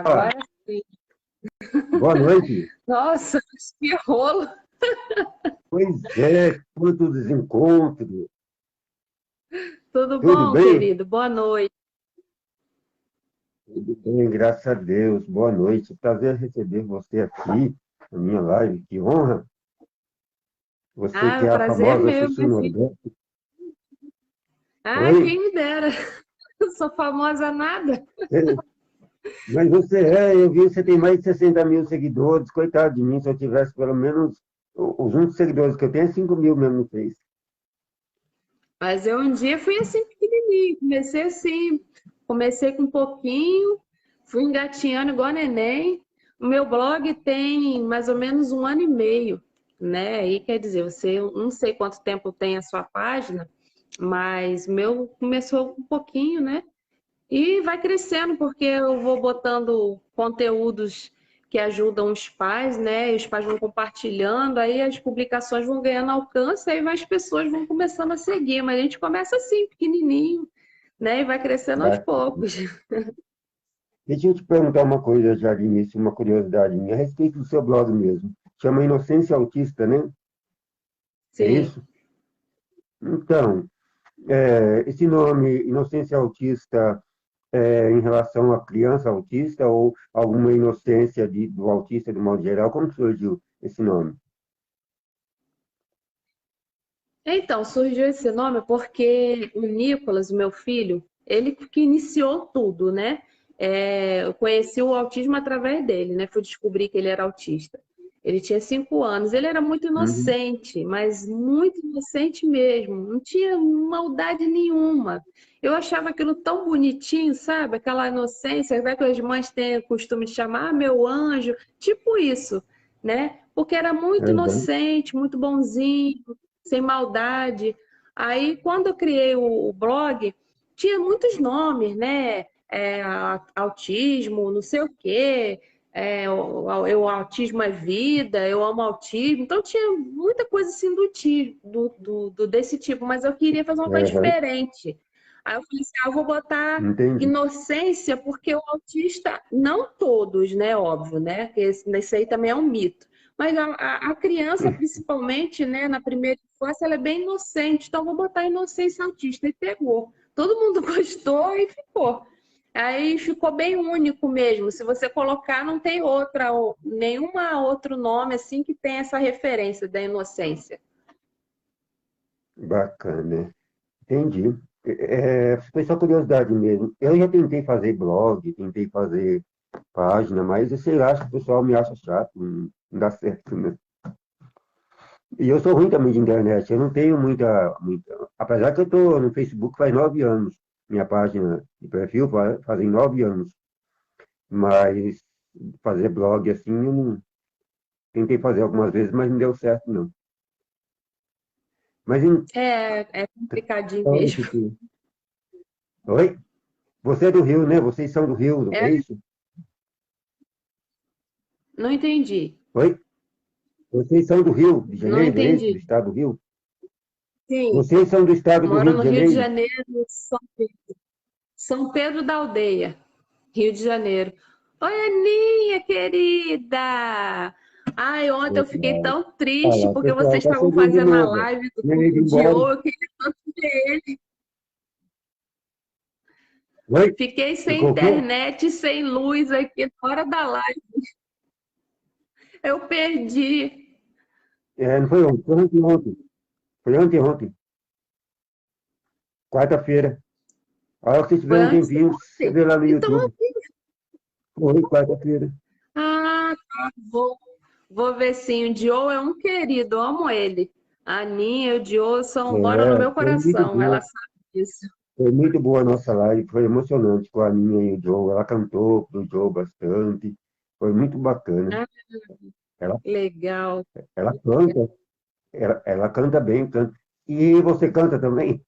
Opa, Agora sim. boa noite. Nossa, que rolo. Pois é, quanto desencontro. Tudo Tudo bom, bem? querido? Boa noite. Tudo bem, graças a Deus. Boa noite. Prazer receber você aqui na minha live. Que honra. Você Ah, que o é a prazer é famosa meu, Chuchu minha filha. Norberto. Ah, Oi? quem me dera. Eu sou famosa nada. É, mas você eu vi que você tem mais de 60 mil seguidores. Coitado de mim, se eu tivesse pelo menos os únicos seguidores que eu tenho é 5 mil mesmo no Face. Mas eu um dia fui assim pequenininho. Comecei assim, comecei com um pouquinho, fui engatinhando igual neném. O meu blog tem mais ou menos um ano e meio, né? Aí quer dizer, você eu não sei quanto tempo tem a sua página, mas o meu começou um pouquinho, né? E vai crescendo, porque eu vou botando conteúdos que ajudam os pais, né? E os pais vão compartilhando, aí as publicações vão ganhando alcance, aí as pessoas vão começando a seguir. Mas a gente começa assim, pequenininho, né? E vai crescendo aos Bacana. poucos. Deixa eu te perguntar uma coisa já de início, uma curiosidade minha, a respeito do seu blog mesmo. Chama Inocência Autista, né? É Sim. isso? Então, esse nome, Inocência Autista, é em relação à criança autista ou alguma inocência do autista de modo geral? Como que surgiu esse nome? Então, surgiu esse nome porque o Nicolas, o meu filho, ele que iniciou tudo, né? Eu conheci o autismo através dele, né? Fui descobrir que ele era autista. Ele tinha 5 anos, ele era muito Uhum. inocente, mas muito inocente mesmo, não tinha maldade nenhuma. Eu achava aquilo tão bonitinho, sabe? Aquela inocência, vai que as mães têm o costume de chamar meu anjo, tipo isso, né? Porque era muito Uhum. inocente, muito bonzinho, sem maldade. Aí, quando eu criei o blog, tinha muitos nomes, né? Autismo, não sei o quê, autismo é vida, eu amo autismo. Então, tinha muita coisa assim desse tipo, mas eu queria fazer uma coisa Uhum. diferente. Aí eu falei assim, eu vou botar Entendi. inocência, porque o autista, não todos, né? Óbvio, né? Esse aí também é um mito. Mas a criança, principalmente, né, na primeira infância, ela é bem inocente. Então, vou botar inocência autista. E pegou. Todo mundo gostou e ficou. Aí ficou bem único mesmo. Se você colocar, não tem nenhuma outro nome assim que tenha essa referência da inocência. Bacana. Entendi. Foi só curiosidade mesmo. Eu já tentei fazer blog, tentei fazer página, mas eu sei lá, acho que o pessoal me acha chato, não dá certo, né? E eu sou ruim também de internet, eu não tenho apesar que eu estou no Facebook faz 9 anos, minha página de perfil fazem 9 anos, mas fazer blog assim, eu não, tentei fazer algumas vezes, mas não deu certo, não. Mas É complicadinho então, mesmo. oi? Você é do Rio, né? Vocês são do Rio, não É, é isso? não entendi. Oi? Vocês são do Rio de Não Janeiro, é isso? Do entendi. estado do Rio? Sim, Vocês são do estado do moro Rio de no Rio de Janeiro? Janeiro, São Pedro da Aldeia, Rio de Janeiro. Oi, Aninha, querida! Ai, ontem eu fiquei Legal. tão Ah triste lá, o porque pessoal vocês está estavam chegando de fazendo a novo, ó. live Não é ido do embora. Diogo, eu queria tanto ver ele. Oi? Fiquei sem Ficou o quê? internet, sem luz aqui na hora da live. Eu perdi. Não foi ontem, foi ontem. Foi ontem. Quarta-feira. A hora que você tiver Foi um antes de tempinho, você ontem. vê lá no Então, YouTube. Foi quarta-feira. tá, vou ver sim. O Diogo é um querido, eu amo ele. A Aninha e o Diogo moram no meu Foi muito coração, ela boa. sabe disso. Foi muito boa a nossa live. Foi emocionante com a minha e o Joe. Ela cantou pro Joe bastante. Foi muito bacana. Ah, Ela, legal. ela canta. Ela canta bem, canta. E você canta também?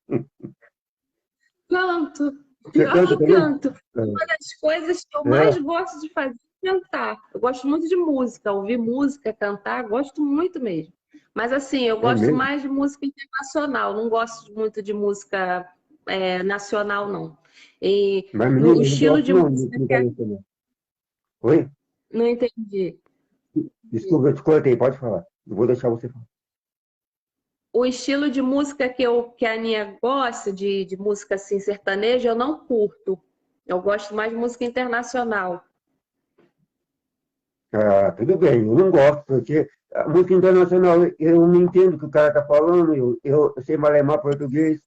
Canto. Você Pior canta que também? canto. Uma das coisas que eu mais É, gosto de fazer é cantar. Eu gosto muito de música, ouvir música, cantar, gosto muito mesmo. Mas assim, eu é gosto mesmo? mais de música internacional, não gosto muito de música nacional, não. E Mas, o menina, eu não estilo gosto de não de música música que internacional. Oi? Não entendi. Desculpa, eu te cortei, pode falar. Eu vou deixar você falar. O estilo de música que a Aninha gosta, de música assim, sertaneja, eu não curto. Eu gosto mais de música internacional. Ah, tudo bem, eu não gosto, porque a música internacional, eu não entendo o que o cara está falando, eu sei malemar português.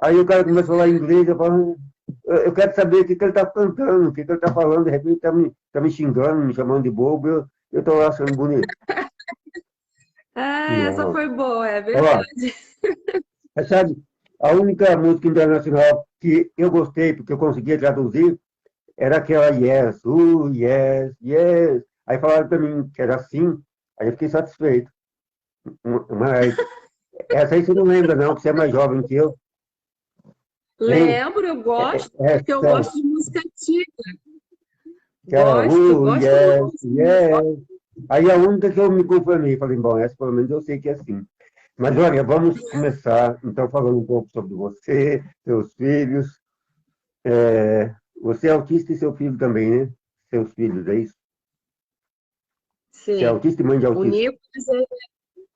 Aí o cara começa a falar inglês, eu falo, eu quero saber o que ele está cantando, o que ele está falando, de repente tá me xingando, me chamando de bobo, eu estou achando bonito. Ah, essa Não. foi boa, é Ó, verdade. mas sabe, a única música internacional que eu gostei, porque eu conseguia traduzir, era aquela Yes, yes, yes. Aí falaram para mim que era assim, aí eu fiquei satisfeito. Mas essa aí você não lembra, não, que você é mais jovem que eu. Hein? Lembro, eu gosto, porque eu Essa, gosto de música antiga. que era Gosto yes, muito. yes. Aí a única que eu me conformei, falei, bom, essa pelo menos eu sei que é assim. Mas olha, vamos começar, então, falando um pouco sobre você, seus filhos. Você é autista e seu filho também, né? Seus filhos, é isso? Você é Sim. autista e mãe de O autista. Nicolas,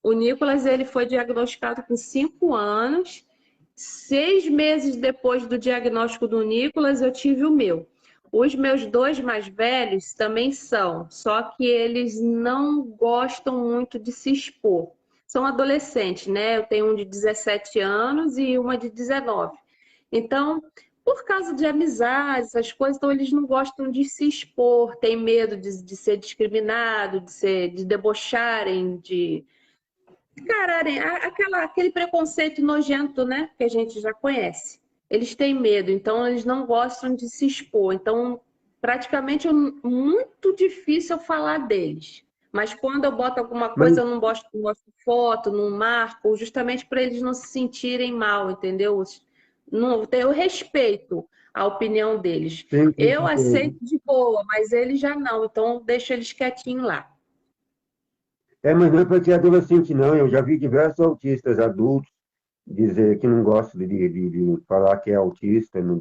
o Nicolas, ele foi diagnosticado com 5 anos. 6 meses depois do diagnóstico do Nicolas, eu tive o meu. Os meus dois mais velhos também são, só que eles não gostam muito de se expor. São adolescentes, né? Eu tenho um de 17 anos e uma de 19. Então, por causa de amizade, essas coisas, então eles não gostam de se expor, têm medo de ser discriminado, de debocharem, de encararem aquele preconceito nojento, né, que a gente já conhece. Eles têm medo, então eles não gostam de se expor. Então, praticamente é muito difícil eu falar deles. Mas quando eu boto alguma Mas, coisa, eu não mostro foto, não marco, justamente para eles não se sentirem mal, entendeu? Não, eu respeito a opinião deles. sim, com Eu certeza. aceito de boa, mas eles já não, então eu deixo eles quietinhos lá. Mas não é porque é adolescente, não. Eu já vi diversos autistas adultos dizer que não gostam de falar que é autista, não,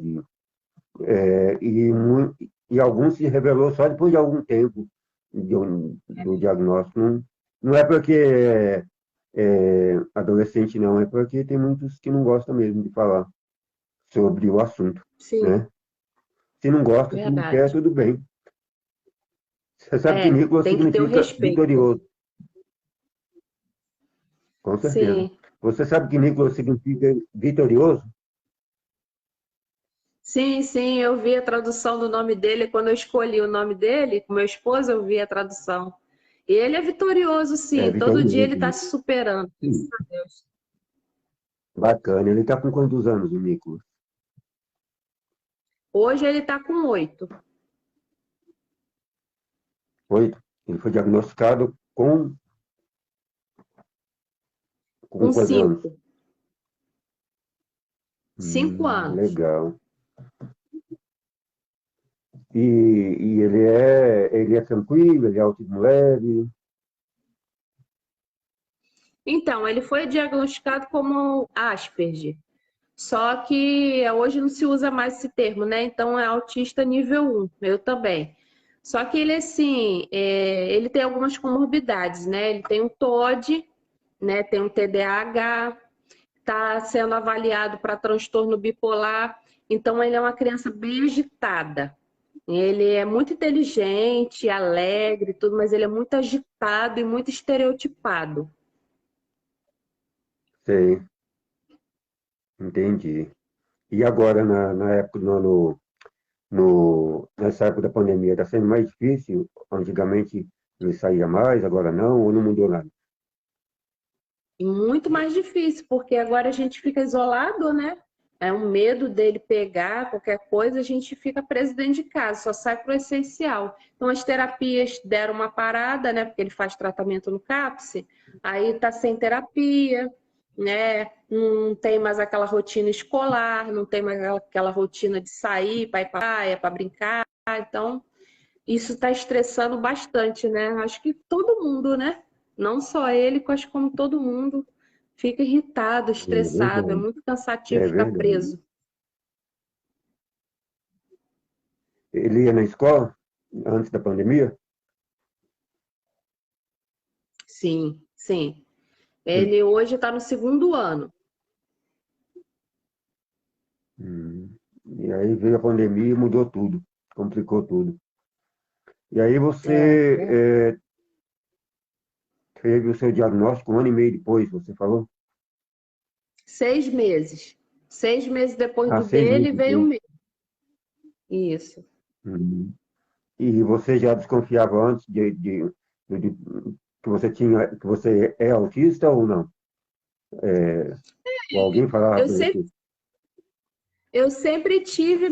e alguns se revelou só depois de algum tempo do diagnóstico. Não, não é porque é adolescente, não, é porque tem muitos que não gostam mesmo de falar sobre o assunto, Sim, né? Se não gosta, se não quer, verdade. tudo bem. Você sabe que É, Nicolas tem que ter o significa respeito. vitorioso, com certeza. Sim, Você sabe que Nicolas significa vitorioso? sim, eu vi a tradução do nome dele. Quando eu escolhi o nome dele, com meu esposo, eu vi a tradução. E ele é vitorioso, É, sim. Todo dia ele está vitorioso. se superando, graças Sim, a Deus. bacana. Ele está com quantos anos, o Nicolas? Hoje ele está com 8, 8. Ele foi diagnosticado com com quantos anos? 5. 5 anos. Legal. E ele é tranquilo, ele é autismo leve. Então, ele foi diagnosticado como Asperger. Só que hoje não se usa mais esse termo, né? Então é autista nível 1, eu também. Só que ele, assim, ele tem algumas comorbidades, né? Ele tem um TOD, né? Tem um TDAH, está sendo avaliado para transtorno bipolar. Então ele é uma criança bem agitada. Ele é muito inteligente, alegre, tudo, mas ele é muito agitado e muito estereotipado. Sei, entendi. E agora, na época, nessa época da pandemia, está sendo mais difícil? Antigamente ele saía mais, agora não, ou não mudou nada? E muito mais difícil, porque agora a gente fica isolado, né? É um medo dele pegar qualquer coisa, a gente fica preso dentro de casa, só sai para o essencial. Então, as terapias deram uma parada, né? Porque ele faz tratamento no CAPS, aí tá sem terapia, né? Não tem mais aquela rotina escolar, não tem mais aquela rotina de sair para ir para praia, para brincar. Então, isso está estressando bastante, né? Acho que todo mundo, né? Não só ele, acho que como todo mundo fica irritado, É estressado. É verdade. muito cansativo É ficar verdade. preso. Ele ia na escola? antes da pandemia? Sim, sim. Hum, Ele hoje está no segundo ano. E aí veio a pandemia e mudou tudo, complicou tudo. E aí É, você é. teve o seu diagnóstico 1 ano e meio depois, você falou? 6 meses. 6 meses depois Há do 6 meses dele veio o depois. meu. Isso. Hum. E você já desconfiava antes de que você tinha, que você é autista ou não? Ou alguém falava Eu para sempre você? Eu sempre tive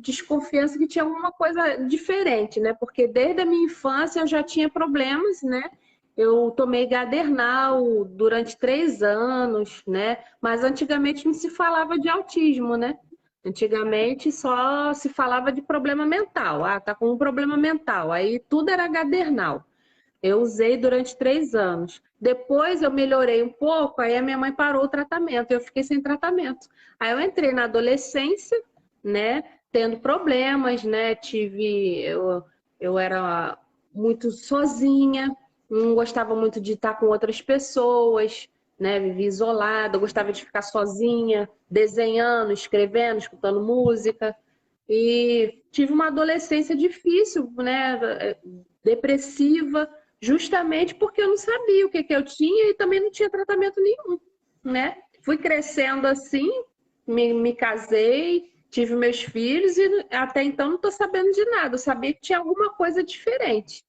desconfiança que tinha alguma coisa diferente, né? Porque desde a minha infância eu já tinha problemas, né? Eu tomei Gadernal durante 3 anos, né? Mas antigamente não se falava de autismo, né? Antigamente só se falava de problema mental. Ah, tá com um problema mental. Aí tudo era Gadernal. Eu usei durante 3 anos. Depois eu melhorei um pouco, aí a minha mãe parou o tratamento, eu fiquei sem tratamento. Aí eu entrei na adolescência, né, tendo problemas, né, eu era muito sozinha, não gostava muito de estar com outras pessoas, né, vivia isolada, eu gostava de ficar sozinha, desenhando, escrevendo, escutando música. E tive uma adolescência difícil, né, depressiva, justamente porque eu não sabia o que que eu tinha e também não tinha tratamento nenhum, né? Fui crescendo assim, me casei, tive meus filhos e até então não estou sabendo de nada. Eu sabia que tinha alguma coisa diferente.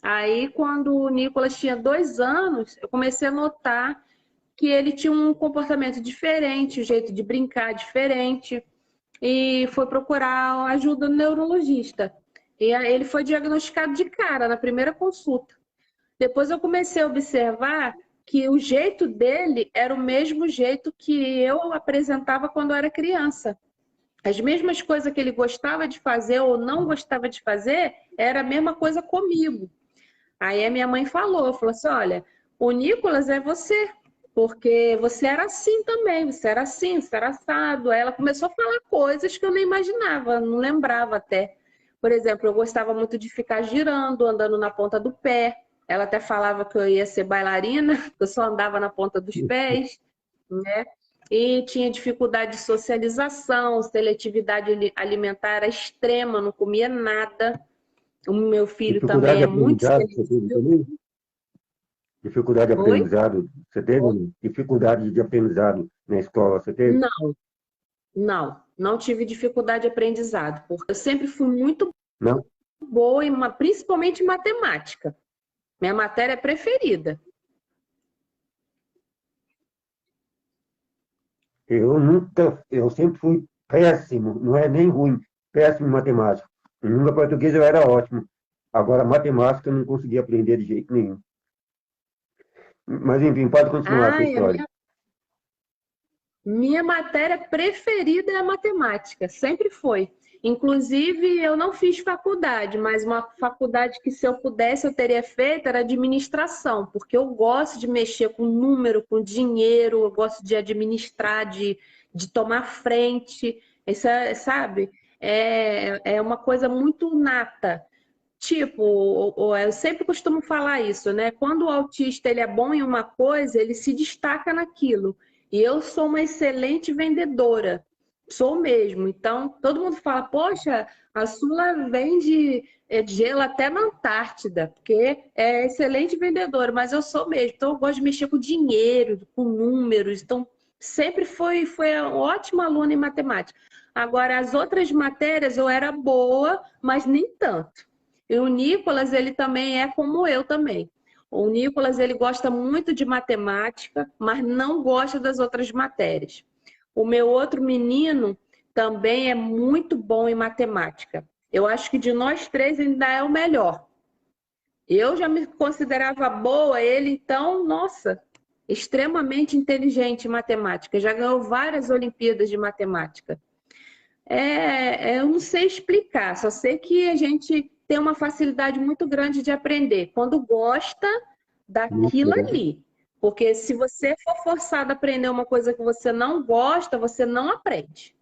Aí, quando o Nicolas tinha 2 anos, eu comecei a notar que ele tinha um comportamento diferente, um jeito de brincar diferente, e foi procurar ajuda no neurologista. E aí ele foi diagnosticado de cara, na primeira consulta. Depois eu comecei a observar que o jeito dele era o mesmo jeito que eu apresentava quando eu era criança. As mesmas coisas que ele gostava de fazer ou não gostava de fazer, era a mesma coisa comigo. Aí a minha mãe falou assim, olha, o Nicolas é você, porque você era assim também, você era assim, você era assado. Aí ela começou a falar coisas que eu nem imaginava, não lembrava até. Por exemplo, eu gostava muito de ficar girando, andando na ponta do pé. Ela até falava que eu ia ser bailarina, que eu só andava na ponta dos pés, né? E tinha dificuldade de socialização, seletividade alimentar era extrema, não comia nada. O meu filho Dificuldade também de é muito aprendizado você teve seletivo. também? Dificuldade de Oi? aprendizado você teve? Não? Dificuldade de aprendizado na escola você teve? Não, não tive dificuldade de aprendizado, porque eu sempre fui muito Não? boa, principalmente em matemática. Minha matéria preferida. Eu sempre fui péssimo, não é nem ruim, péssimo em matemática. Em língua portuguesa eu era ótimo. Agora, matemática eu não conseguia aprender de jeito nenhum. Mas, enfim, pode continuar a sua Ai, a história. minha matéria preferida é a matemática, sempre foi. Inclusive, eu não fiz faculdade, mas uma faculdade que, se eu pudesse, eu teria feito era administração, porque eu gosto de mexer com número, com dinheiro, eu gosto de administrar, de tomar frente. Isso é, sabe? É uma coisa muito nata. Tipo, eu sempre costumo falar isso, né? Quando o autista ele é bom em uma coisa, ele se destaca naquilo. E eu sou uma excelente vendedora, sou mesmo. Então, todo mundo fala, poxa, a Sula vende gelo até na Antártida, porque é excelente vendedora, mas eu sou mesmo. Então, eu gosto de mexer com dinheiro, com números. Então, sempre foi ótima aluna em matemática. Agora, as outras matérias eu era boa, mas nem tanto. E o Nicolas, ele também é como eu também. O Nicolas, ele gosta muito de matemática, mas não gosta das outras matérias. O meu outro menino também é muito bom em matemática. Eu acho que de nós três ainda é o melhor. Eu já me considerava boa, ele então, nossa, extremamente inteligente em matemática. Já ganhou várias Olimpíadas de matemática. Eu não sei explicar, só sei que a gente tem uma facilidade muito grande de aprender quando gosta Muito daquilo grande. ali. Porque se você for forçado a aprender uma coisa que você não gosta, você não aprende.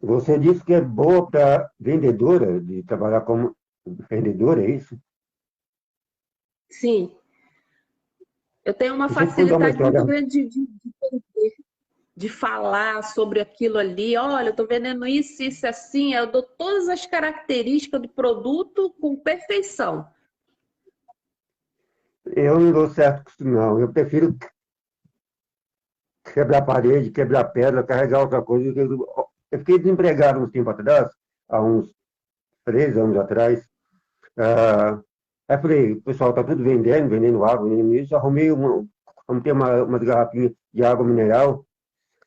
Você disse que é boa para vendedora, de trabalhar como vendedora, é isso? Sim, eu tenho uma Deixa eu te contar uma facilidade muito história. grande de falar sobre aquilo ali. Olha, eu estou vendendo isso, assim. Eu dou todas as características do produto com perfeição. Eu não dou certo com isso, não. Eu prefiro quebrar parede, quebrar pedra, carregar outra coisa. Eu fiquei desempregado uns tempo atrás, há uns 3 anos atrás. Ah, aí falei, o pessoal está tudo vendendo água, vendendo isso. Arrumei umas garrafinhas de água mineral,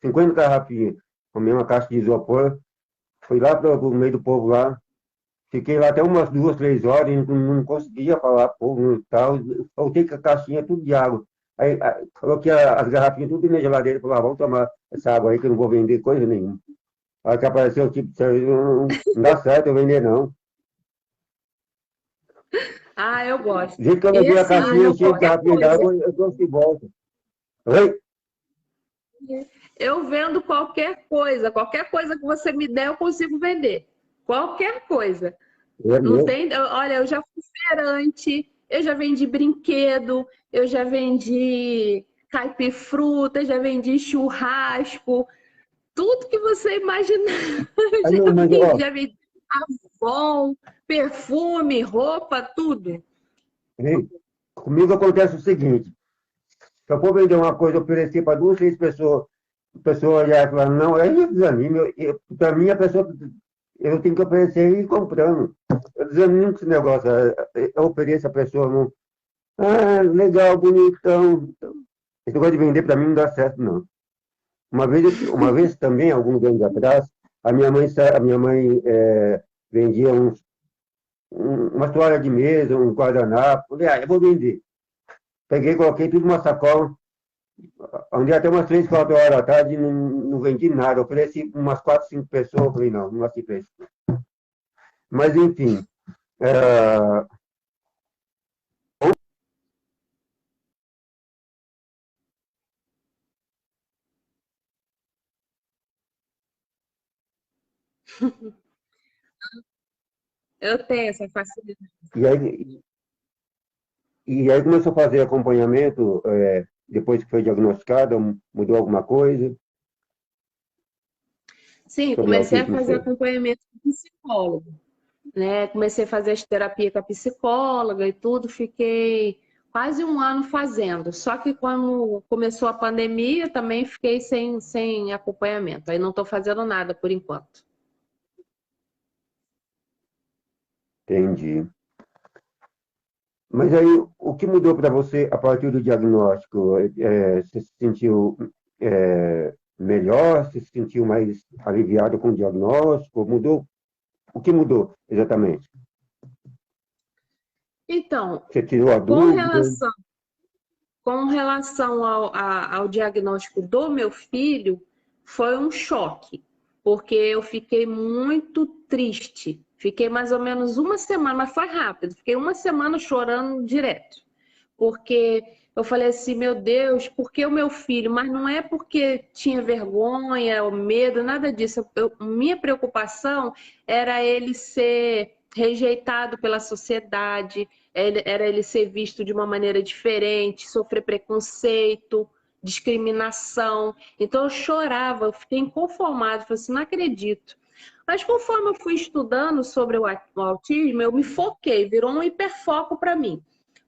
50 garrafinhas. Arrumei uma caixa de isopor, fui lá para o meio do povo lá. Fiquei lá até umas 2, 3 horas e não conseguia falar povo e tal. Voltei com a caixinha tudo de água. Aí coloquei as garrafinhas tudo na geladeira e falei, vamos tomar essa água aí que eu não vou vender coisa nenhuma. Aí que apareceu o tipo, não dá certo eu vender não. Ah, eu Do gosto. jeito que eu E levei a assim, caixinha cheia de qualquer garrafinha coisa. d'água, eu trouxe de volta. Oi? Eu vendo qualquer coisa que você me der, eu consigo vender. Qualquer coisa. É Não mesmo. tem, olha, eu já fui feirante, eu já vendi brinquedo, eu já vendi caipifruta, já vendi churrasco, tudo que você imaginar, eu Aí, não, mas, ó, já vendi Avon, perfume, roupa, tudo. ei, comigo acontece o seguinte, se eu for vender uma coisa, oferecer para 2, 3 pessoas, a pessoa olhar e falar, não, aí eu desanimo. Para mim, a pessoa, eu tenho que oferecer e ir comprando. Eu desanimo com esse negócio. Eu ofereço a pessoa, não, ah, legal, bonitão. Esse negócio de vender para mim não dá certo, não. Uma vez também, alguns anos atrás, a minha mãe vendia uma toalha de mesa, um guardanapo. Falei, eu vou vender. Peguei, coloquei tudo numa sacola. Andei até umas 3, 4 horas da tarde e não vendi nada. Ofereci umas 4, 5 pessoas. Falei, não, não aceito isso. Mas, enfim, é, Eu tenho essa facilidade. e aí começou a fazer acompanhamento, depois que foi diagnosticada, mudou alguma coisa Sim, sobre comecei a autismo fazer seu. acompanhamento com psicólogo, né? Comecei a fazer as terapias com a psicóloga e tudo, fiquei quase um ano fazendo. Só que quando começou a pandemia, também fiquei sem acompanhamento. Aí não estou fazendo nada por enquanto. Entendi. Mas aí, o que mudou para você a partir do diagnóstico? Você se sentiu melhor? Você se sentiu mais aliviado com o diagnóstico? Mudou? O que mudou exatamente? Então, Você tirou a com dúvida? relação, com relação ao diagnóstico do meu filho, foi um choque, porque eu fiquei muito triste. Fiquei mais ou menos uma semana, mas foi rápido. Fiquei uma semana chorando direto. Porque eu falei assim, meu Deus, por que o meu filho? Mas não é porque tinha vergonha ou medo, nada disso. Minha preocupação era ele ser rejeitado pela sociedade, era ele ser visto de uma maneira diferente, sofrer preconceito, discriminação. Então eu chorava, eu fiquei inconformada, falei assim, não acredito. Mas conforme eu fui estudando sobre o autismo, eu me foquei, virou um hiperfoco para mim.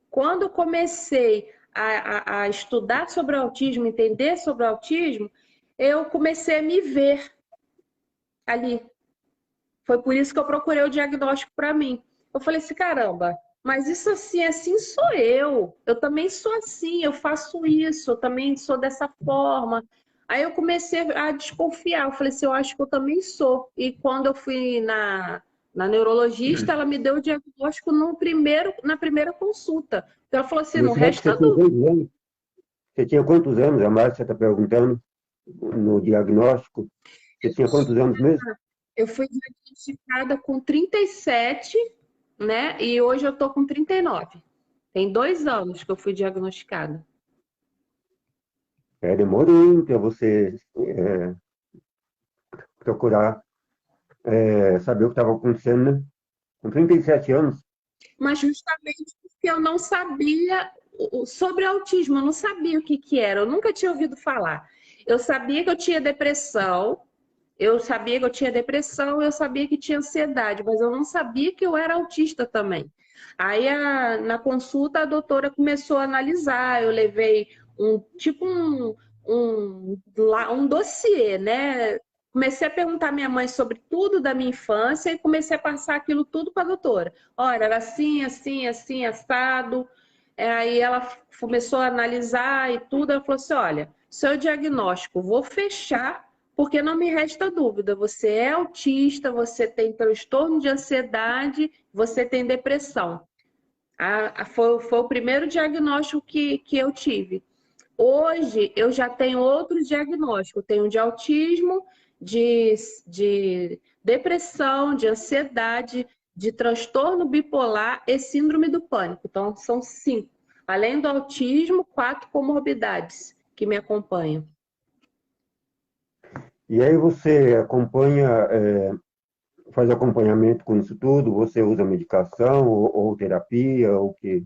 Quando eu comecei a estudar sobre o autismo, entender sobre o autismo, eu comecei a me ver ali. Foi por isso que eu procurei o diagnóstico para mim. Eu falei assim, caramba, mas isso assim sou eu. Eu também sou assim, eu faço isso, eu também sou dessa forma. Aí eu comecei a desconfiar. Eu falei assim, eu acho que eu também sou. E quando eu fui na neurologista, ela me deu o diagnóstico na primeira consulta. Então ela falou assim, não Você já que você resta tinha dúvida. quantos anos? Você tinha quantos anos, a mais você está perguntando, no diagnóstico? Você tinha quantos anos mesmo? Eu fui diagnosticada com 37, né? E hoje eu tô com 39. Tem 2 anos que eu fui diagnosticada. Demorou para você procurar. saber o que estava acontecendo, né? Com 37 anos, Mas justamente porque eu não sabia sobre autismo, eu não sabia o que que era, eu nunca tinha ouvido falar. Eu sabia que eu tinha depressão, eu sabia que tinha ansiedade, mas eu não sabia que eu era autista também. Aí na consulta a doutora começou a analisar, eu levei um dossiê, né? Comecei a perguntar à minha mãe sobre tudo da minha infância e comecei a passar aquilo tudo para a doutora. Olha, era assim, assim, assim, assado. Aí ela começou a analisar e tudo. Ela falou assim: olha, seu diagnóstico, vou fechar, porque não me resta dúvida. Você é autista, você tem transtorno de ansiedade, você tem depressão. Foi o primeiro diagnóstico que eu tive. Hoje eu já tenho outro diagnóstico, tenho de autismo, de depressão, de ansiedade, de transtorno bipolar e síndrome do pânico. Então, são 5. Além do autismo, 4 comorbidades que me acompanham. e aí você acompanha, faz acompanhamento com isso tudo, você usa medicação ou terapia, ou que,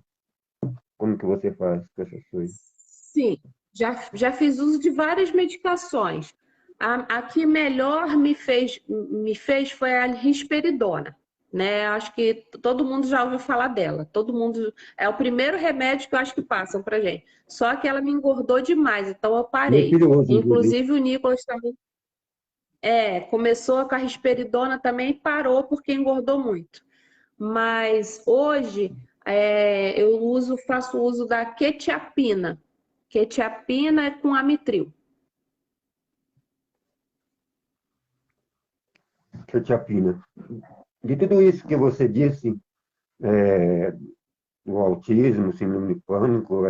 como que você faz com essas coisas? Sim, já fiz uso de várias medicações. A que melhor me fez foi a risperidona, né? Acho que todo mundo já ouviu falar dela. Todo mundo é o primeiro remédio que eu acho que passam pra gente. Só que ela me engordou demais, então eu Meu parei. filho usa, inclusive. Inclusive o Nicolas também começou com a risperidona também e parou porque engordou muito. Mas hoje faço uso da quetiapina. Quetiapina é com amitril. Quetiapina. De tudo isso que você disse, é, o autismo, síndrome de pânico,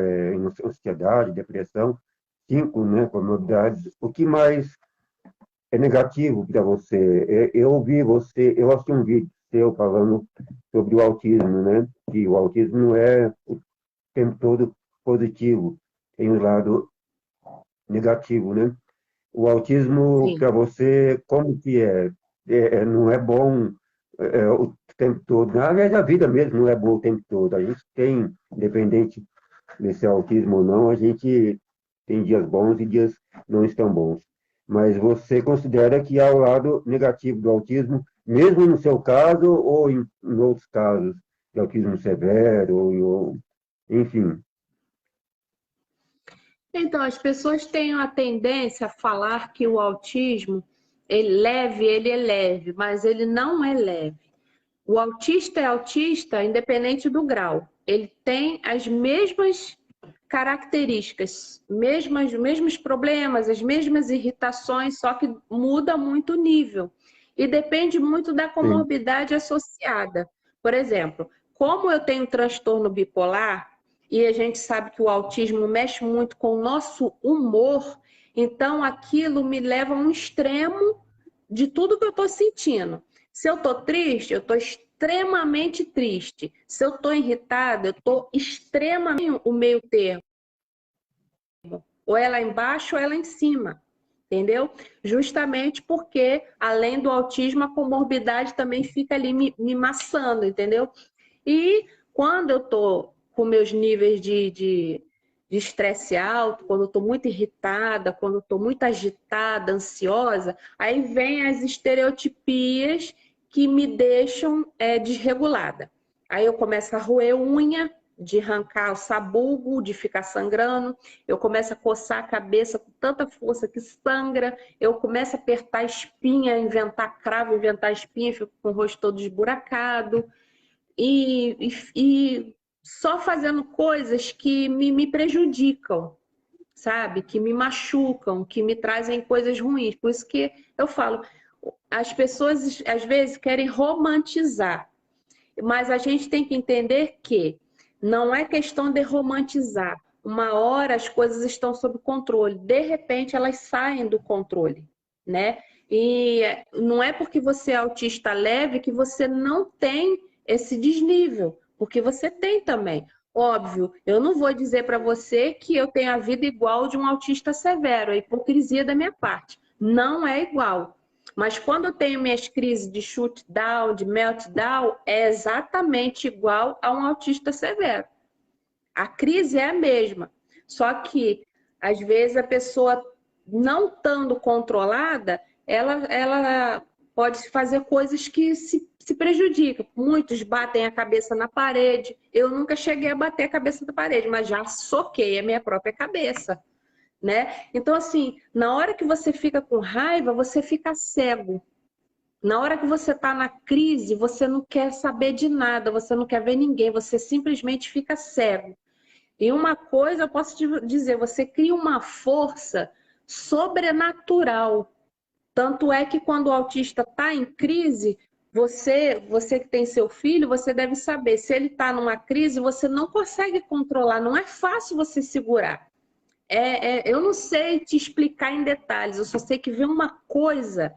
ansiedade, depressão, 5, né, comorbidades, o que mais é negativo para você? Eu ouvi você, eu assisti um vídeo seu falando sobre o autismo, né, que o autismo não é o tempo todo positivo, tem um lado negativo, né? O autismo Sim. para você, como que é? Não é bom o tempo todo. Na verdade, a vida mesmo não é boa o tempo todo. A gente tem, independente de ser autismo ou não, a gente tem dias bons e dias não estão bons. Mas você considera que há o lado negativo do autismo, mesmo no seu caso ou em outros casos, de autismo severo, enfim. Então, as pessoas têm a tendência a falar que o autismo ele é leve, mas ele não é leve. O autista é autista independente do grau. Ele tem as mesmas características, os mesmos problemas, as mesmas irritações, só que muda muito o nível. E depende muito da Sim, comorbidade associada. Por exemplo, como eu tenho transtorno bipolar, e a gente sabe que o autismo mexe muito com o nosso humor, então aquilo me leva a um extremo de tudo que eu estou sentindo. Se eu estou triste, eu estou extremamente triste. Se eu estou irritada, eu estou extremamente o meio termo. Ou é lá embaixo ou é lá em cima. Entendeu? Justamente porque, além do autismo, a comorbidade também fica ali me maçando, entendeu? E quando eu estou com meus níveis de estresse alto, quando eu estou muito irritada, quando eu estou muito agitada, ansiosa, aí vem as estereotipias que me deixam desregulada. Aí eu começo a roer unha, de arrancar o sabugo, de ficar sangrando, eu começo a coçar a cabeça com tanta força que sangra, eu começo a apertar a espinha, inventar cravo, inventar espinha, fico com o rosto todo esburacado, e só fazendo coisas que me prejudicam, sabe? Que me machucam, que me trazem coisas ruins. Por isso que eu falo, as pessoas às vezes querem romantizar, mas a gente tem que entender que não é questão de romantizar. Uma hora as coisas estão sob controle, de repente elas saem do controle, né? E não é porque você é autista leve que você não tem esse desnível, porque você tem também. Óbvio, eu não vou dizer para você que eu tenho a vida igual de um autista severo, é hipocrisia da minha parte. Não é igual. Mas quando eu tenho minhas crises de shutdown, de meltdown, é exatamente igual a um autista severo. A crise é a mesma, só que às vezes a pessoa não estando controlada, ela pode fazer coisas que se prejudicam. Muitos batem a cabeça na parede. Eu nunca cheguei a bater a cabeça na parede, mas já soquei a minha própria cabeça, né? Então, assim, na hora que você fica com raiva, você fica cego. Na hora que você está na crise, você não quer saber de nada, você não quer ver ninguém, você simplesmente fica cego. E uma coisa eu posso te dizer, você cria uma força sobrenatural. Tanto é que quando o autista está em crise, você que tem seu filho, você deve saber, se ele está numa crise, você não consegue controlar, não é fácil você segurar. Eu não sei te explicar em detalhes, eu só sei que vem uma coisa,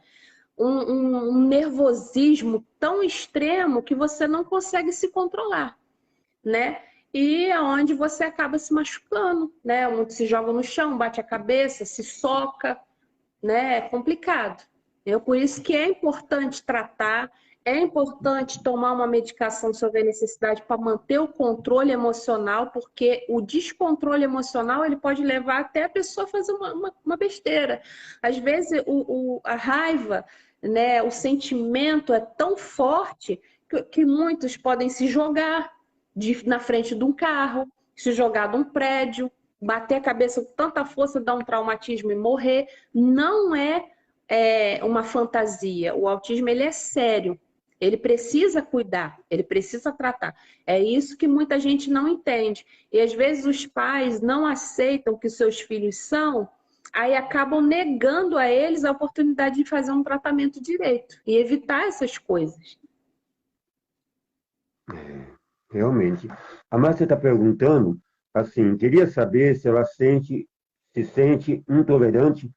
um nervosismo tão extremo que você não consegue se controlar, né? E é onde você acaba se machucando, né? Um se joga no chão, bate a cabeça, se soca, né? É complicado. Por isso que é importante tratar, é importante tomar uma medicação se houver necessidade para manter o controle emocional, porque o descontrole emocional ele pode levar até a pessoa a fazer uma besteira. Às vezes a raiva, né? O sentimento é tão forte que muitos podem se jogar na frente de um carro, se jogar de um prédio, bater a cabeça com tanta força, dar um traumatismo e morrer. Não é uma fantasia. O autismo ele é sério. Ele precisa cuidar, ele precisa tratar. É isso que muita gente não entende. E às vezes os pais não aceitam que seus filhos são, aí acabam negando a eles a oportunidade de fazer um tratamento direito e evitar essas coisas. Realmente. A Márcia está perguntando, assim, queria saber se ela se sente intolerante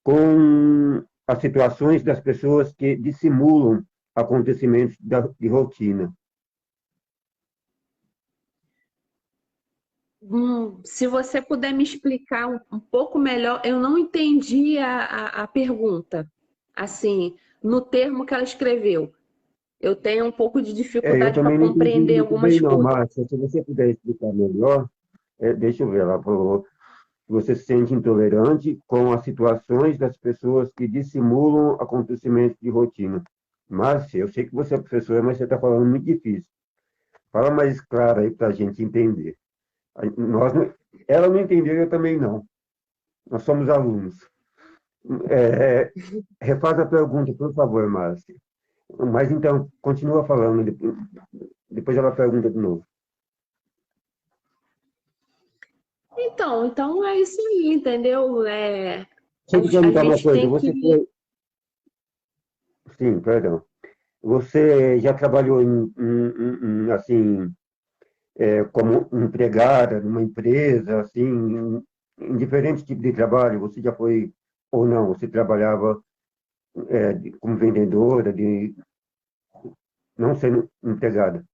com as situações das pessoas que dissimulam acontecimentos de rotina. Se você puder me explicar um pouco melhor, eu não entendi a pergunta. Assim, no termo que ela escreveu, eu tenho um pouco de Eu dificuldade para também não entendi compreender muito bem, algumas não, coisas. Márcia. Se você puder explicar melhor, deixa eu ver, ela falou que você se sente intolerante com as situações das pessoas que dissimulam acontecimentos de rotina. Márcia, eu sei que você é professora, mas você está falando muito difícil. Fala mais claro aí para a gente entender. Nós ela não entendeu, eu também não. Nós somos alunos. Refaz a pergunta, por favor, Márcia. Mas então, continua falando, depois ela pergunta de novo. Então é isso aí, entendeu? Deixa eu te A perguntar uma gente coisa. tem que. Você foi. Sim, perdão. Você já trabalhou assim, como empregada numa empresa, assim, em diferentes tipos de trabalho? Você já foi ou não? Você trabalhava como vendedora, não sendo empregada?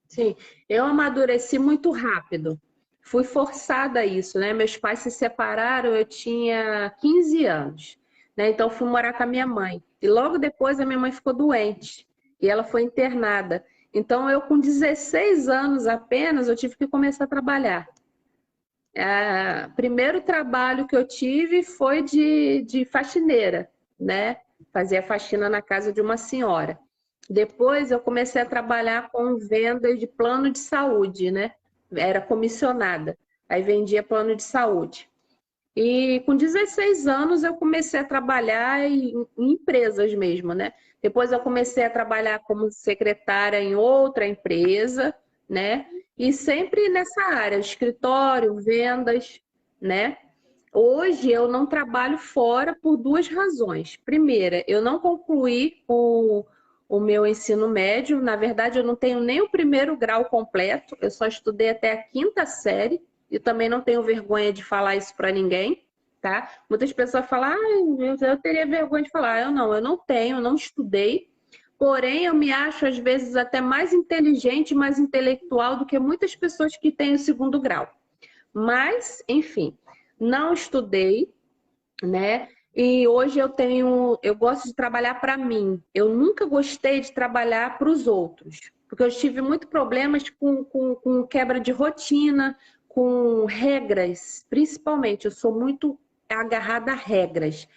Sim, eu amadureci muito rápido. Fui forçada a isso, né? Meus pais se separaram, eu tinha 15 anos, né? Então fui morar com a minha mãe. E logo depois a minha mãe ficou doente e ela foi internada. Então eu com 16 anos apenas eu tive que começar a trabalhar. Primeiro trabalho que eu tive foi de faxineira, né? Fazia faxina na casa de uma senhora. Depois eu comecei a trabalhar com venda de plano de saúde, né? Era comissionada. Aí vendia plano de saúde. E com 16 anos eu comecei a trabalhar em empresas mesmo, né? Depois eu comecei a trabalhar como secretária em outra empresa, né? E sempre nessa área, escritório, vendas, né? Hoje eu não trabalho fora por duas razões. Primeira, eu não concluí o meu ensino médio. Na verdade, eu não tenho nem o primeiro grau completo. Eu só estudei até a quinta série. E também não tenho vergonha de falar isso para ninguém, tá? Muitas pessoas falam, eu teria vergonha de falar. Eu não tenho, eu não estudei. Porém, eu me acho, às vezes, até mais inteligente, mais intelectual do que muitas pessoas que têm o segundo grau. Mas, enfim, não estudei, né? E hoje eu gosto de trabalhar para mim. Eu nunca gostei de trabalhar para os outros, porque eu tive muito problemas com quebra de rotina, com regras, principalmente. Eu sou muito agarrada a regras.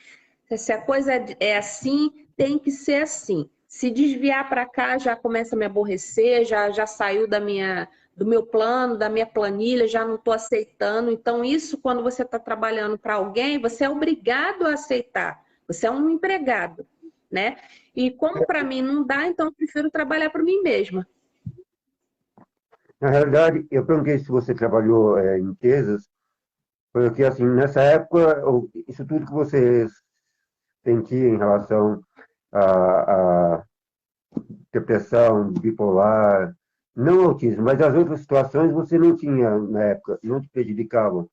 Se a coisa é assim, tem que ser assim. Se desviar para cá, já começa a me aborrecer, já saiu do meu plano, da minha planilha, já não estou aceitando. Então, isso, quando você está trabalhando para alguém, você é obrigado a aceitar. Você é um empregado, né? E como para mim não dá, então eu prefiro trabalhar para mim mesma. Na realidade, eu perguntei se você trabalhou em empresas, porque, assim, nessa época, isso tudo que você sentia em relação à depressão, bipolar, não autismo, mas as outras situações você não tinha na época, não te prejudicava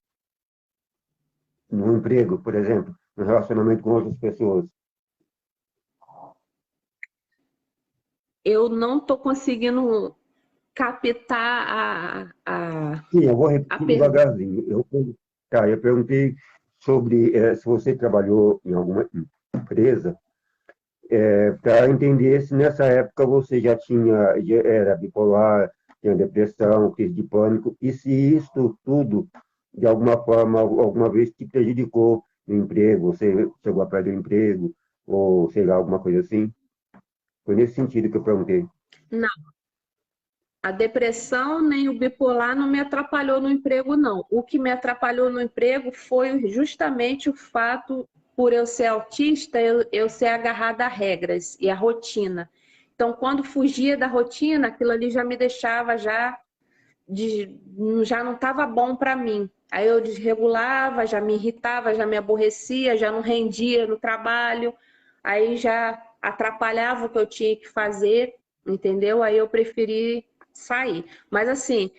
no emprego, por exemplo, no relacionamento com outras pessoas. Eu não estou conseguindo captar Sim, eu vou a repetir pergunta. devagarzinho. Eu perguntei sobre se você trabalhou em alguma empresa, para entender se nessa época você já era bipolar, tinha depressão, crise de pânico, e se isso tudo, de alguma forma, alguma vez te prejudicou no emprego, você chegou a perder o emprego, ou sei lá, alguma coisa assim. Foi nesse sentido que eu perguntei. A depressão nem o bipolar não me atrapalhou no emprego, não. O que me atrapalhou no emprego foi justamente o fato, por eu ser autista, eu ser agarrada a regras e a rotina. Então, quando fugia da rotina, aquilo ali já me deixava já não estava bom para mim. Aí eu desregulava, já me irritava, já me aborrecia, já não rendia no trabalho, aí já atrapalhava o que eu tinha que fazer, entendeu? Aí eu preferi sair. Mas assim,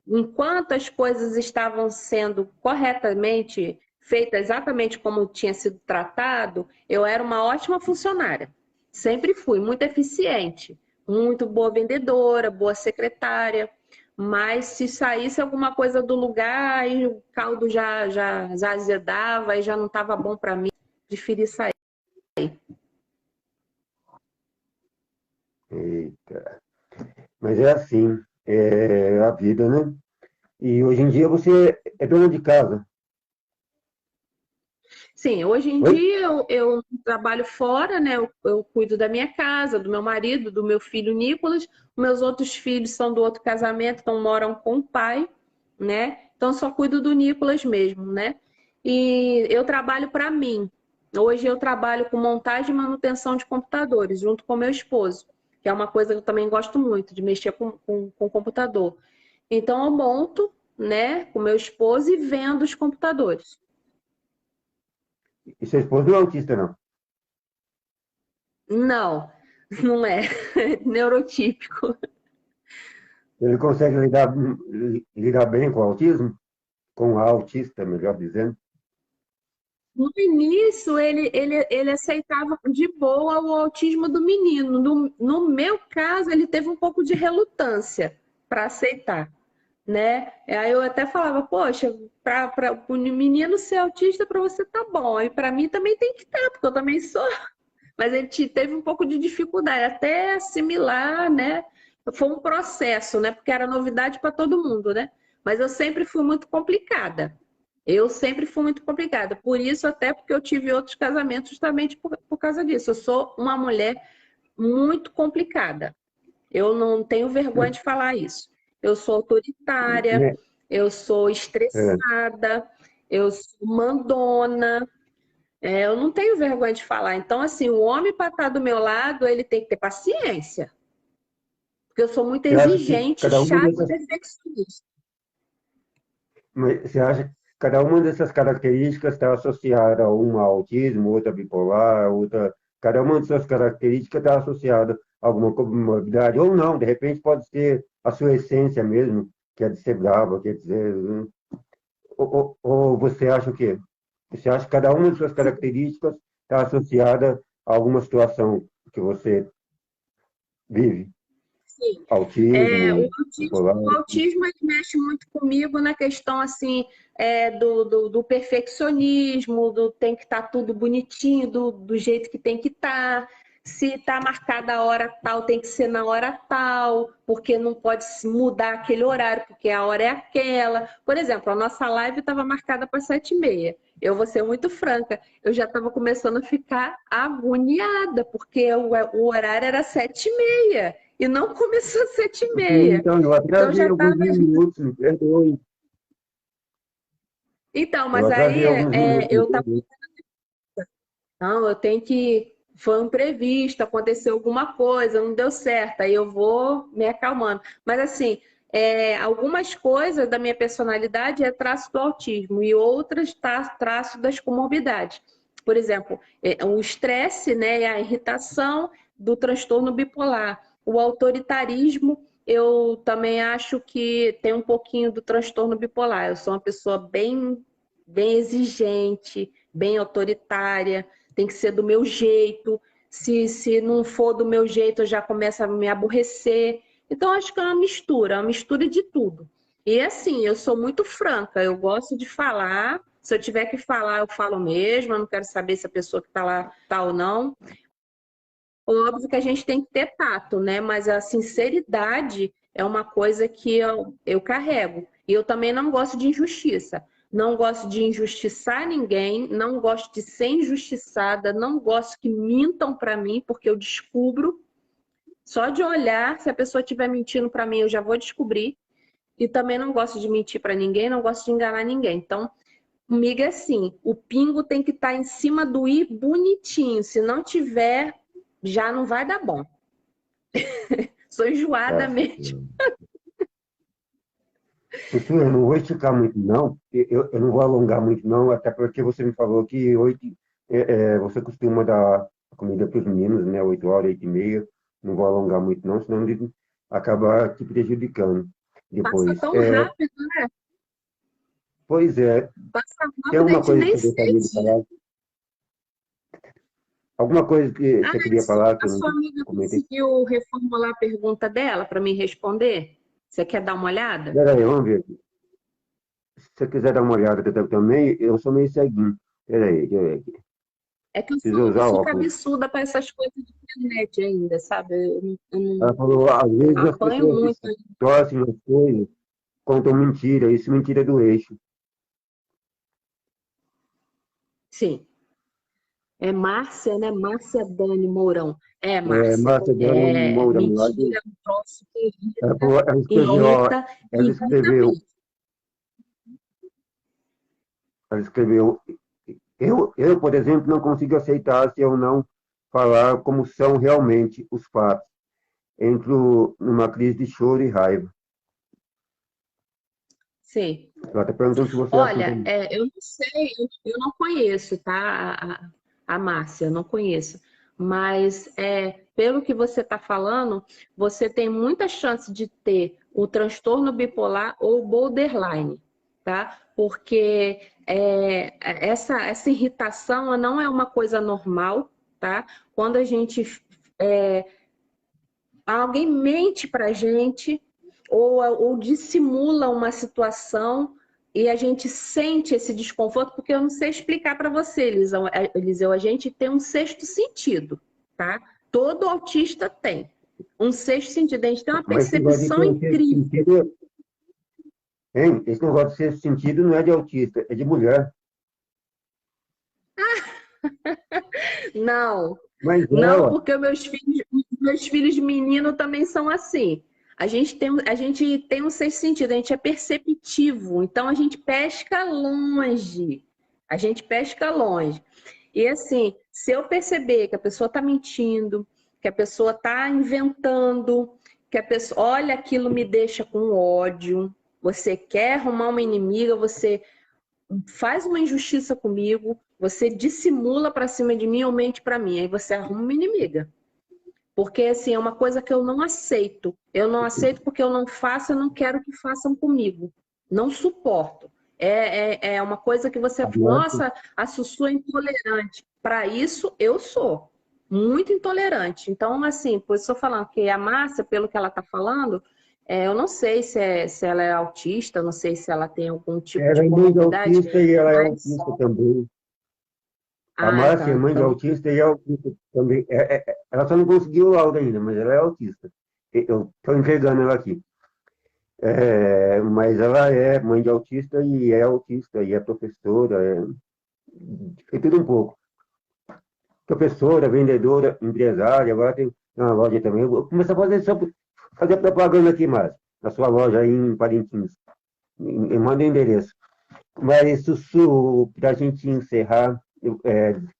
enquanto as coisas estavam sendo corretamente feitas exatamente como tinha sido tratado, eu era uma ótima funcionária. Sempre fui muito eficiente, muito boa vendedora, boa secretária. Mas se saísse alguma coisa do lugar, aí o caldo já azedava e já não estava bom para mim, preferi sair. Eita. Mas é assim, é a vida, né? E hoje em dia você é dona de casa. Sim, hoje em Oi? dia eu trabalho fora, né? Eu cuido da minha casa, do meu marido, do meu filho Nicolas. Meus outros filhos são do outro casamento, então moram com o pai, né? Então só cuido do Nicolas mesmo, né? E eu trabalho para mim. Hoje eu trabalho com montagem e manutenção de computadores, junto com meu esposo, que é uma coisa que eu também gosto muito, de mexer com computador. Então eu monto, né, com meu esposo e vendo os computadores. E seu esposo não é autista, não? Não, não é. Neurotípico. Ele consegue lidar bem com o autismo? Com a autista, melhor dizendo? No início, ele aceitava de boa o autismo do menino. No meu caso, ele teve um pouco de relutância para aceitar, né? Aí eu até falava, poxa, para o menino ser autista, para você tá bom. E para mim também tem que estar, porque eu também sou. Mas ele teve um pouco de dificuldade até assimilar, né? Foi um processo, né? Porque era novidade para todo mundo, né? Mas eu sempre fui muito complicada. Eu sempre fui muito complicada. Por isso, até porque eu tive outros casamentos justamente por causa disso. Eu sou uma mulher muito complicada. Eu não tenho vergonha de falar isso. Eu sou autoritária, Né? eu sou É, estressada, eu sou mandona, eu não tenho vergonha de falar. Então, assim, o homem para estar do meu lado, ele tem que ter paciência. Porque eu sou muito você acha que exigente, cada uma chata e dessas, perfeccionista. você acha que cada uma dessas características está associada a uma autismo, outra bipolar, outra, cada uma dessas características está associada a alguma comorbidade, ou não, de repente pode ser a sua essência mesmo, que é de ser brava, quer dizer, ou você acha o quê? Você acha que cada uma de suas características está associada a alguma situação que você vive? assim, o Autismo, autismo, bipolar. o autismo ele mexe muito comigo na questão assim do perfeccionismo, do tem que estar tudo bonitinho, do jeito que tem que estar. Se está marcada a hora tal, tem que ser na hora tal, porque não pode se mudar aquele horário, porque a hora é aquela. Por exemplo, a nossa live estava marcada para 7h30. Eu vou ser muito franca, eu já estava começando a ficar agoniada, porque o horário era 7h30 e não começou às 7h30. Então, eu Então já atrasei estava. alguns minutos, me perdoe. Então, Eu mas atrasei aí alguns minutos, me eu estava. perdoe. Não, eu tenho que. Foi um imprevisto, aconteceu alguma coisa, não deu certo, aí eu vou me acalmando. Mas, assim, algumas coisas da minha personalidade é traço do autismo e outras traço das comorbidades. Por exemplo, o estresse, né, a irritação do transtorno bipolar. O autoritarismo, eu também acho que tem um pouquinho do transtorno bipolar. Eu sou uma pessoa bem exigente, bem autoritária, tem que ser do meu jeito. Se não for do meu jeito, eu já começo a me aborrecer. Então, acho que é uma mistura de tudo. E assim, eu sou muito franca, eu gosto de falar. Se eu tiver que falar, eu falo mesmo. Eu não quero saber se a pessoa que está lá está ou não. Óbvio que a gente tem que ter tato, né? Mas a sinceridade é uma coisa que eu carrego. E eu também não gosto de injustiça. Não gosto de injustiçar ninguém, não gosto de ser injustiçada, não gosto que mintam para mim, porque eu descubro. Só de olhar, se a pessoa estiver mentindo para mim, eu já vou descobrir. E também não gosto de mentir para ninguém, não gosto de enganar ninguém. Então, comigo é assim, o pingo tem que estar em cima do i bonitinho. Se não tiver, já não vai dar bom. Sou enjoada Tá mesmo. certo. Professor, eu não vou esticar muito, não. Eu não vou alongar muito, não, até porque você me falou que você costuma dar a comida para os meninos, né? 8 horas, 8h30. Não vou alongar muito, não, senão ele acaba te prejudicando Passa depois. tão rápido, né? Pois é, Passa tem rápido, a alguma gente coisa que nem você gostaria de sente. falar? Alguma coisa que Ah, você queria falar que a eu não sua amiga comentei? conseguiu reformular a pergunta dela para me responder? Você quer dar uma olhada? Peraí, vamos ver. Se você quiser dar uma olhada também, eu sou meio ceguinho. Peraí, deixa eu ver aqui. É que eu Preciso sou, eu usar sou óculos. cabeçuda para essas coisas de internet ainda, sabe? Eu Ela não falou, às vezes as apanho pessoas muito. distorcem as coisas, contam mentira, isso mentira do eixo. Sim. É Márcia, né? Márcia Dani Mourão. É, É, Márcia. Márcia Dani É, Moura mentira Milagre, é um troço que ela, irrita, falou, ela escreveu, ó, irrita, ela irrita escreveu, mesmo. ela escreveu, por exemplo, não consigo aceitar se eu não falar como são realmente os fatos. Entro numa crise de choro e raiva. Sim. Ela está perguntando se você é assim Olha, também. eu não sei, eu não conheço, tá? A Márcia, eu não conheço. Mas pelo que você está falando, você tem muita chance de ter o transtorno bipolar ou borderline, tá? Porque essa irritação ela não é uma coisa normal, tá? Quando a gente é, alguém mente para a gente ou dissimula uma situação e a gente sente esse desconforto, porque eu não sei explicar para você, Eliseu, a gente tem um sexto sentido, tá? Todo autista tem um sexto sentido, a gente tem uma Mas esse negócio de percepção ter um sexto incrível. sentido, hein? Esse negócio de sexto sentido não é de autista, é de mulher. Não, Mas é, não, ó. porque meus filhos meninos também são assim. A gente tem um sexto sentido, a gente é perceptivo, então a gente pesca longe. A gente pesca longe. E assim, se eu perceber que a pessoa está mentindo, que a pessoa está inventando, que a pessoa, olha, aquilo me deixa com ódio. Você quer arrumar uma inimiga, você faz uma injustiça comigo, você dissimula para cima de mim ou mente para mim, aí você arruma uma inimiga. Porque assim, é uma coisa que eu não aceito. Eu não aceito porque eu não faço, eu não quero que façam comigo. Não suporto. É uma coisa que você, A Márcia, nossa, a Sussu é intolerante. Para isso, eu sou. muito intolerante. Então, assim, por isso eu estou falando que a Márcia, pelo que ela está falando, eu não sei se ela é autista, eu não sei se ela tem algum tipo de Ela é mãe de comorbidade, autista e ela é mas... autista também. A Ah, Márcia é tá. mãe de Então, autista e é autista também. Ela só não conseguiu o laudo ainda, mas ela é autista. Eu estou entregando ela aqui. Mas ela é mãe de autista e é professora, é tudo um pouco. Professora, vendedora, empresária, agora tem uma loja também. Eu vou começar a fazer propaganda aqui, Márcia, na sua loja aí em Parintins. Manda o endereço. Mas, Sussu, para a gente encerrar,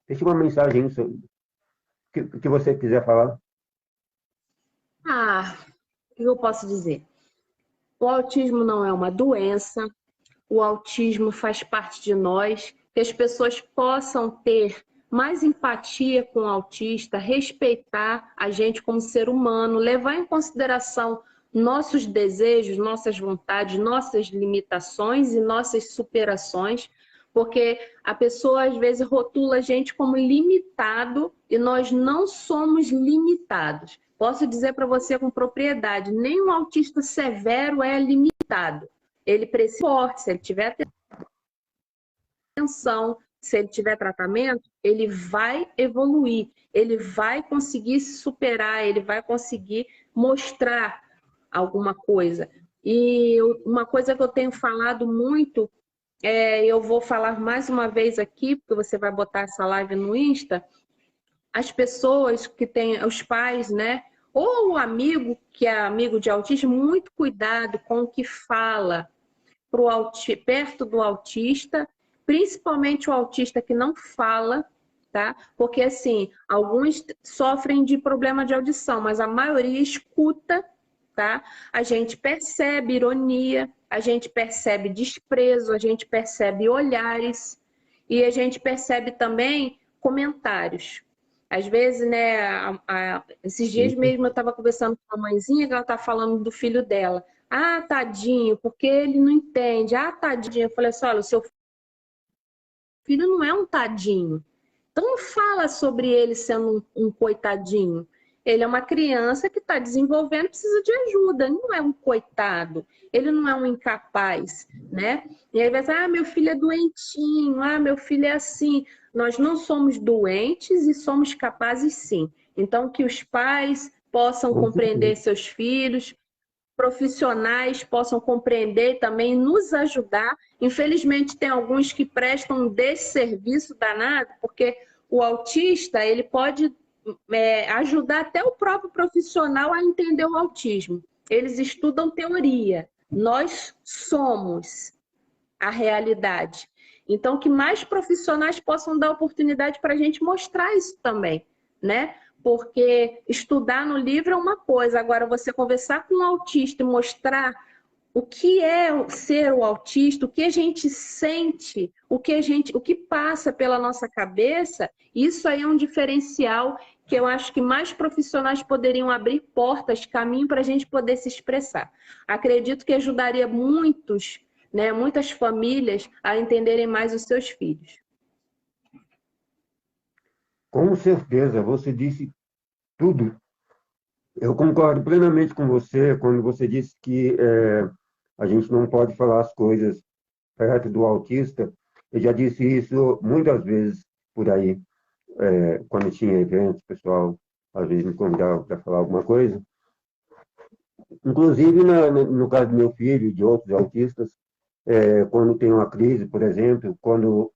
deixa uma mensagem que você quiser falar. o que eu posso dizer? O autismo não é uma doença, o autismo faz parte de nós, que as pessoas possam ter mais empatia com o autista, respeitar a gente como ser humano, levar em consideração nossos desejos, nossas vontades, nossas limitações e nossas superações, porque a pessoa às vezes rotula a gente como limitado e nós não somos limitados. Posso dizer para você com propriedade, nenhum autista severo é limitado. Ele precisa, se ele tiver atenção, se ele tiver tratamento, ele vai evoluir, ele vai conseguir se superar, ele vai conseguir mostrar alguma coisa. E uma coisa que eu tenho falado muito, eu vou falar mais uma vez aqui, porque você vai botar essa live no Insta, as pessoas que têm, os pais, né? Ou o amigo que é amigo de autismo, muito cuidado com o que fala perto do autista, principalmente o autista que não fala, tá? Porque assim, alguns sofrem de problema de audição, mas a maioria escuta, tá? A gente percebe ironia, a gente percebe desprezo, a gente percebe olhares e a gente percebe também comentários. Às vezes, né, esses dias mesmo eu estava conversando com a mãezinha que ela está falando do filho dela. Ah, tadinho, porque ele não entende. Ah, tadinho. Eu falei assim, olha, o seu filho não é um tadinho. Então não fala sobre ele sendo um coitadinho. Ele é uma criança que está desenvolvendo, precisa de ajuda. Ele não é um coitado. Ele não é um incapaz, né? E aí vai dizer, ah, meu filho é doentinho. Ah, meu filho é assim. Nós não somos doentes e somos capazes sim. Então que os pais possam Com compreender certeza. seus filhos, profissionais possam compreender e também nos ajudar. Infelizmente, tem alguns que prestam um desserviço danado, porque o autista ele pode ajudar até o próprio profissional a entender o autismo. Eles estudam teoria, nós somos a realidade. Então, que mais profissionais possam dar oportunidade para a gente mostrar isso também, né? Porque estudar no livro é uma coisa, agora você conversar com um autista e mostrar o que é ser o autista, o que a gente sente, o que passa pela nossa cabeça, isso aí é um diferencial que eu acho que mais profissionais poderiam abrir portas, caminho para a gente poder se expressar. Acredito que ajudaria muitos, né, muitas famílias a entenderem mais os seus filhos. Com certeza, você disse tudo. Eu concordo plenamente com você quando você disse que a gente não pode falar as coisas perto do autista. Eu já disse isso muitas vezes por aí, quando tinha eventos, o pessoal às vezes me convidava para falar alguma coisa. Inclusive, no caso do meu filho e de outros autistas, quando tem uma crise, por exemplo, quando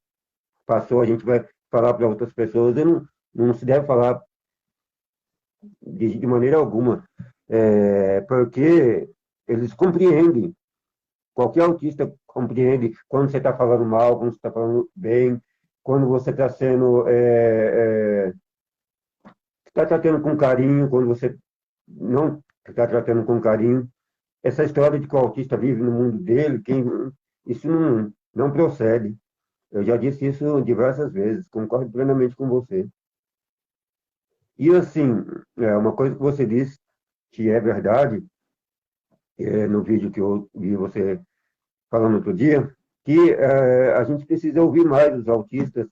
passou, a gente vai falar para outras pessoas, não se deve falar de maneira alguma, porque eles compreendem, qualquer autista compreende quando você está falando mal, quando você está falando bem, quando você está sendo, está tratando com carinho, quando você não está tratando com carinho. Essa história de que o autista vive no mundo dele, isso não procede. Eu já disse isso diversas vezes, concordo plenamente com você. E assim, uma coisa que você disse, que é verdade, no vídeo que eu vi você falando outro dia, que a gente precisa ouvir mais os autistas,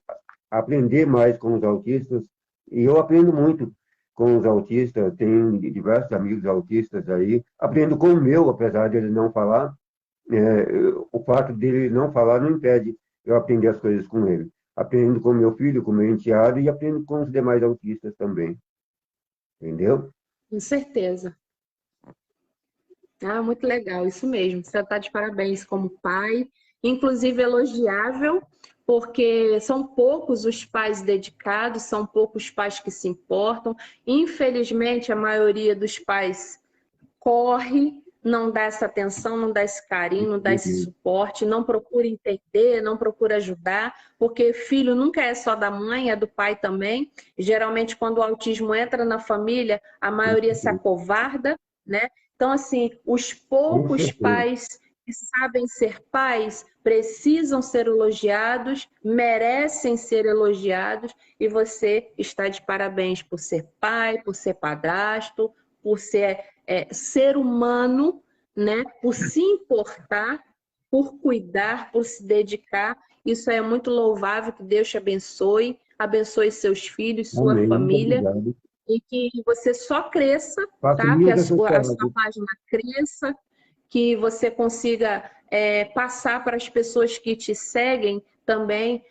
aprender mais com os autistas E eu aprendo muito com os autistas, tenho diversos amigos autistas aí, aprendo com o meu, apesar de ele não falar, o fato dele não falar não impede eu aprender as coisas com ele. Aprendo com meu filho, com meu enteado e aprendo com os demais autistas também, entendeu? Com certeza. Ah, muito legal, isso mesmo. Você está de parabéns como pai, inclusive elogiável, porque são poucos os pais dedicados, são poucos os pais que se importam. Infelizmente, a maioria dos pais corre, não dá essa atenção, não dá esse carinho, não dá esse suporte, não procura entender, não procura ajudar, porque filho nunca é só da mãe, é do pai também. Geralmente, quando o autismo entra na família, a maioria se acovarda, né? Então, assim, os Com poucos certeza. pais que sabem ser pais precisam ser elogiados, merecem ser elogiados, e você está de parabéns por ser pai, por ser padrasto, por ser ser humano, né? Por se importar, por cuidar, por se dedicar. Isso é muito louvável, que Deus te abençoe, abençoe seus filhos, sua Amém. Muito família, obrigado. e que você só cresça, Faço tá? Que minhas a sua associadas. página cresça, que você consiga passar para as pessoas que te seguem também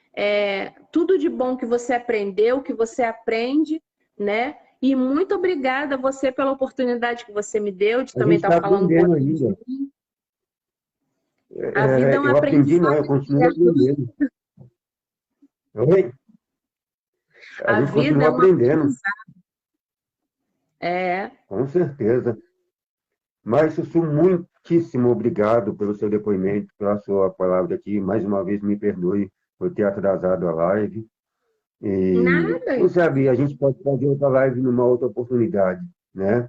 tudo de bom que você aprendeu, que você aprende, né? E muito obrigada a você pela oportunidade que você me deu de A também gente estar está falando um aprendendo pouquinho de ainda. mim. A vida é um Eu aprendi, não, eu aprendizado continuo eterno. aprendendo. Oi? A A gente vida continua é um aprendendo, aprendizado. É, com certeza. Mas, Sussu, muitíssimo obrigado pelo seu depoimento, pela sua palavra aqui. Mais uma vez, me perdoe por ter atrasado a live. E, nada. quem sabe, a gente pode fazer outra live numa outra oportunidade, né?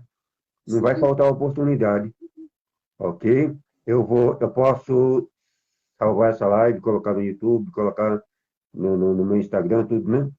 Não vai Sim, faltar oportunidade, ok? Eu posso salvar essa live, colocar no YouTube, colocar no meu Instagram, tudo, né?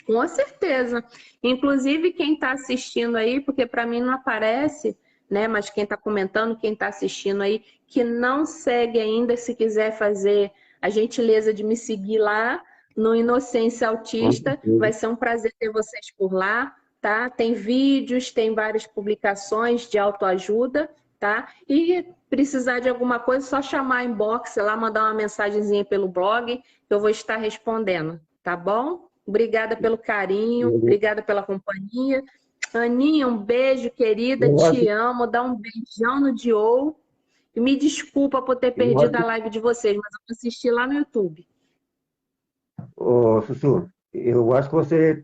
com certeza. Inclusive, quem está assistindo aí, porque para mim não aparece, né? Mas quem está comentando, quem está assistindo aí, que não segue ainda, se quiser fazer a gentileza de me seguir lá no Inocência Com Autista, vai certeza. ser um prazer ter vocês por lá, tá? Tem vídeos, tem várias publicações de autoajuda, tá? E precisar de alguma coisa, é só chamar a inbox lá, mandar uma mensagenzinha pelo blog, que eu vou estar respondendo, tá bom? Obrigada pelo carinho, Eu, obrigada pela companhia. Aninha, um beijo, querida, eu te acho, amo. Dá um beijão no Diogo. E me desculpa por ter eu perdido a acho, live de vocês, mas eu vou assistir lá no YouTube. ô, Sussu, eu acho que você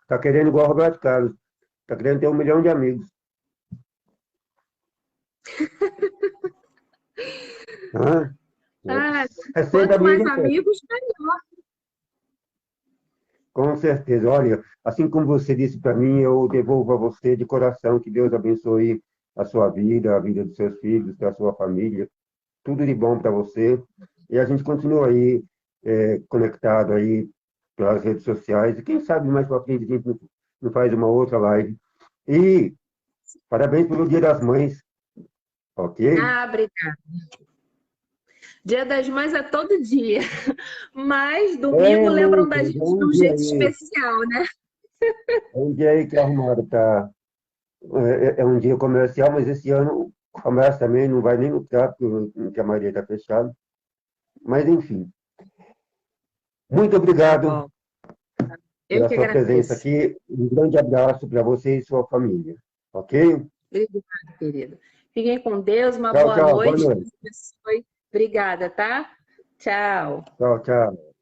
está querendo igual o Roberto Carlos, está querendo ter 1 milhão de amigos. Hã? Ah, Aceita a quanto minha mais request. amigos, melhor. Com certeza. Olha, assim como você disse para mim, eu devolvo a você de coração. Que Deus abençoe a sua vida, a vida dos seus filhos, da sua família. Tudo de bom para você. E a gente continua aí conectado aí pelas redes sociais. E quem sabe mais para frente a gente não faz uma outra live. E parabéns pelo Dia das Mães, ok? Ah, obrigada. Dia das Mães é todo dia, mas domingo Não, lembram da é gente de um um dia jeito aí, especial, né? é um dia aí que a arrumada tá. É um dia comercial, mas esse ano o comércio também não vai nem lucrar, porque a maioria está fechada. Mas, enfim, muito Tá obrigado bom. Eu pela que sua presença agradeço. aqui. Um grande abraço para você e sua família. Ok? Obrigada, querida. Fiquem com Deus, uma Tchau, boa tchau. Boa noite. noite. Deus abençoe. Obrigada, tá? Tchau. Tchau, tchau.